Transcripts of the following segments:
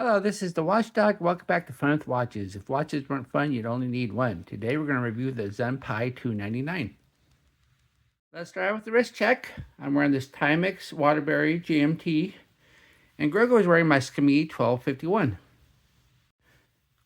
Hello, this is the Watchdog. Welcome back to Fun with Watches. If watches weren't fun, you'd only need one. Today we're going to review the Zunpai 299. Let's start with the wrist check. I'm wearing this Timex Waterbury GMT, and Grogo is wearing my Skami 1251.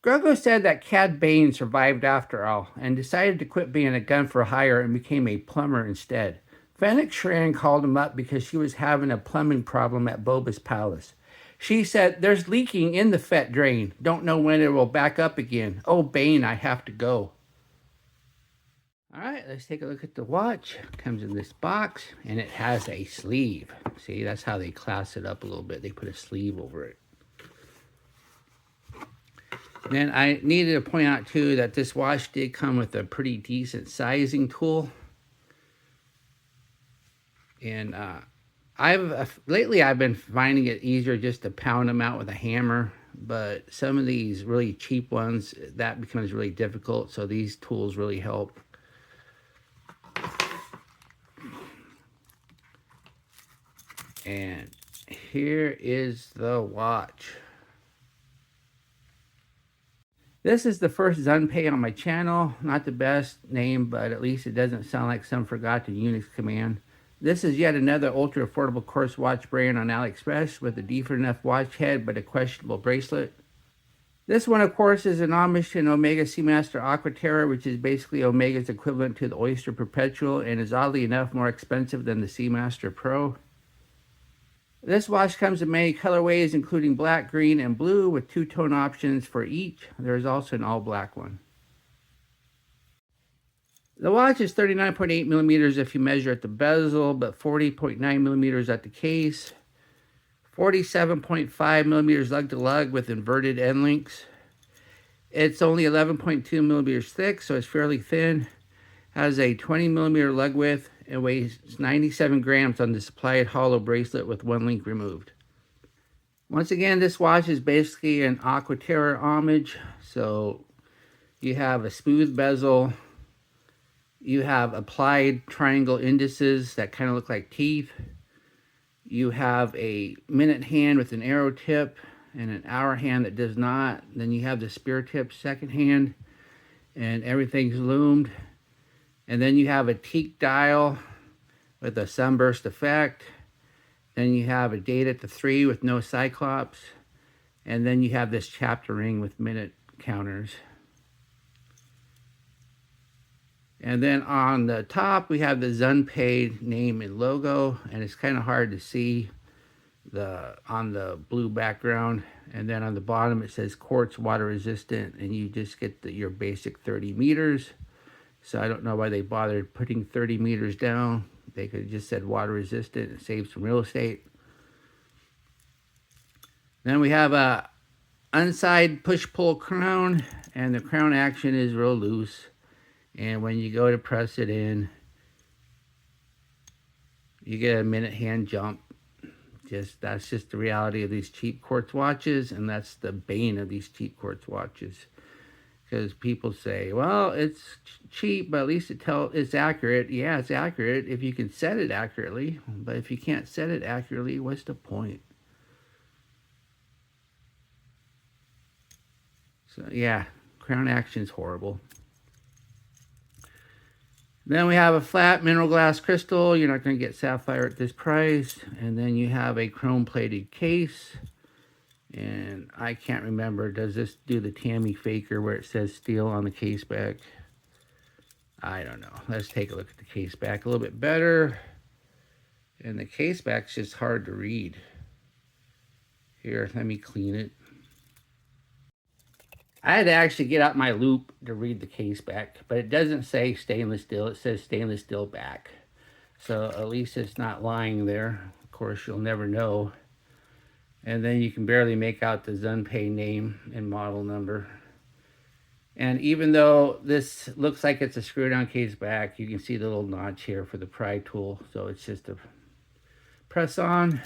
Grogo said that Cad Bane survived after all, and decided to quit being a gun for hire and became a plumber instead. Fennec Shran called him up because she was having a plumbing problem at Boba's palace. She said, "There's leaking in the Fett drain. Don't know when it will back up again. Oh, Bane, I have to go." All right, let's take a look at the watch. It comes in this box, and it has a sleeve. See, that's how they class it up a little bit. They put a sleeve over it. Then I needed to point out, too, that this watch did come with a pretty decent sizing tool. And lately I've been finding it easier just to pound them out with a hammer, but some of these really cheap ones, that becomes really difficult, so these tools really help. And here is the watch. This is the first Zunpai on my channel. Not the best name, but at least it doesn't sound like some forgotten Unix command. This is yet another ultra affordable quartz watch brand on AliExpress with a decent enough watch head but a questionable bracelet. This one, of course, is an homage to an Omega Seamaster Aquaterra, which is basically Omega's equivalent to the Oyster Perpetual and is oddly enough more expensive than the Seamaster Pro. This watch comes in many colorways, including black, green, and blue, with two-tone options for each. There is also an all-black one. The watch is 39.8 millimeters if you measure at the bezel, but 40.9 millimeters at the case. 47.5 millimeters lug to lug with inverted end links. It's only 11.2 millimeters thick, so it's fairly thin. Has a 20 millimeter lug width and weighs 97 grams on the supplied hollow bracelet with one link removed. Once again, this watch is basically an Aquaterra homage. So you have a smooth bezel. You have applied triangle indices that kind of look like teeth. You have a minute hand with an arrow tip and an hour hand that does not. Then you have the spear tip second hand, and everything's loomed. And then you have a teak dial with a sunburst effect. Then you have a date at the 3 with no cyclops. And then you have this chapter ring with minute counters. And then on the top, we have the Zunpai name and logo, and it's kind of hard to see on the blue background. And then on the bottom, it says quartz water resistant, and you just get your basic 30 meters. So I don't know why they bothered putting 30 meters down. They could have just said water resistant and saved some real estate. Then we have a unside push-pull crown, and the crown action is real loose. And when you go to press it in, you get a minute hand jump. That's just the reality of these cheap quartz watches, and that's the bane of these cheap quartz watches. Because people say, well, it's cheap, but at least it's accurate. Yeah, it's accurate if you can set it accurately. But if you can't set it accurately, what's the point? So yeah, crown action's horrible. Then we have a flat mineral glass crystal. You're not going to get sapphire at this price. And then you have a chrome plated case. And I can't remember, does this do the Tammy Faker where it says steel on the case back? I don't know. Let's take a look at the case back a little bit better. And the case back's just hard to read. Here, let me clean it. I had to actually get out my loop to read the case back, but it doesn't say stainless steel. It says stainless steel back. So at least it's not lying there. Of course, you'll never know. And then you can barely make out the Zunpai name and model number. And even though this looks like it's a screw-down case back, you can see the little notch here for the pry tool. So it's just a press on.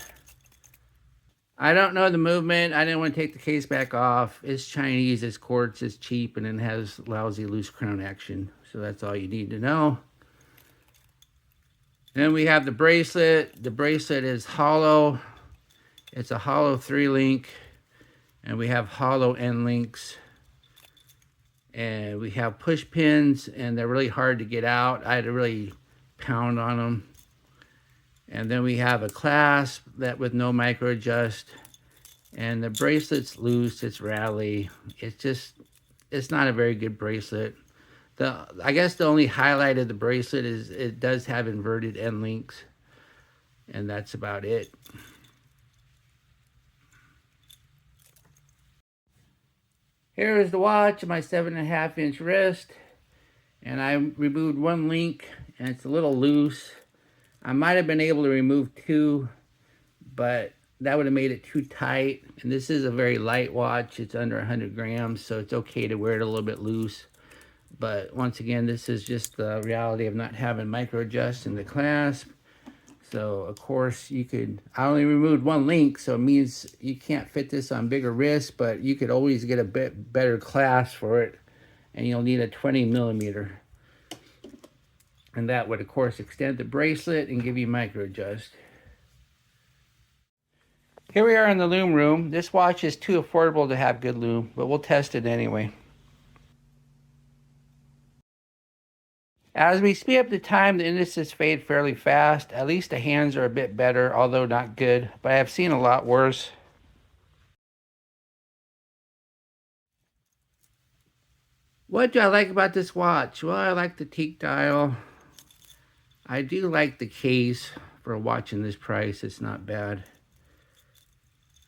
I don't know the movement. I didn't want to take the case back off. It's Chinese, it's quartz, it's cheap, and it has lousy loose crown action. So that's all you need to know. Then we have the bracelet. The bracelet is hollow. It's a hollow 3-link. And we have hollow end links. And we have push pins, and they're really hard to get out. I had to really pound on them. And then we have a clasp that with no micro adjust. And the bracelet's loose, it's rattly. It's not a very good bracelet. I guess the only highlight of the bracelet is it does have inverted end links. And that's about it. Here is the watch, my 7.5-inch wrist. And I removed one link, and it's a little loose. I might have been able to remove two, but that would have made it too tight. And this is a very light watch. It's under 100 grams, so it's okay to wear it a little bit loose. But once again, this is just the reality of not having micro adjust in the clasp. So of course I only removed one link, so it means you can't fit this on bigger wrists, but you could always get a bit better clasp for it. And you'll need a 20 millimeter. And that would of course extend the bracelet and give you micro adjust. Here we are in the loom room. This watch is too affordable to have good loom, but we'll test it anyway. As we speed up the time, the indices fade fairly fast. At least the hands are a bit better, although not good, but I have seen a lot worse. What do I like about this watch? Well, I like the teak dial. I do like the case for a watch in this price. It's not bad.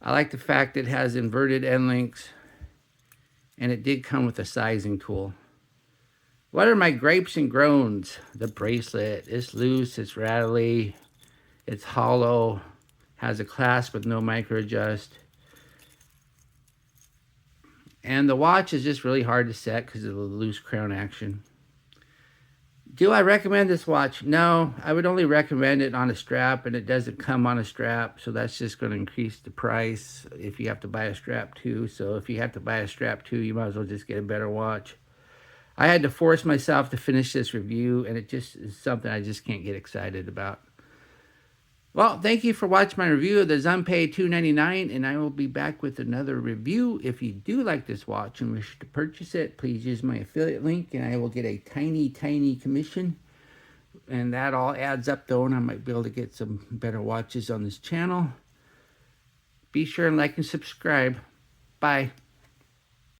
I like the fact it has inverted end links, and it did come with a sizing tool. What are my gripes and groans? The bracelet. It's loose, it's rattly, it's hollow, has a clasp with no micro adjust. And the watch is just really hard to set because of the loose crown action. Do I recommend this watch? No, I would only recommend it on a strap, and it doesn't come on a strap, so that's just going to increase the price if you have to buy a strap too. So if you have to buy a strap too, you might as well just get a better watch. I had to force myself to finish this review, and it just is something I just can't get excited about. Well, thank you for watching my review of the Zunpai 299, and I will be back with another review. If you do like this watch and wish to purchase it, please use my affiliate link, and I will get a tiny, tiny commission. And that all adds up, though, and I might be able to get some better watches on this channel. Be sure and like and subscribe. Bye.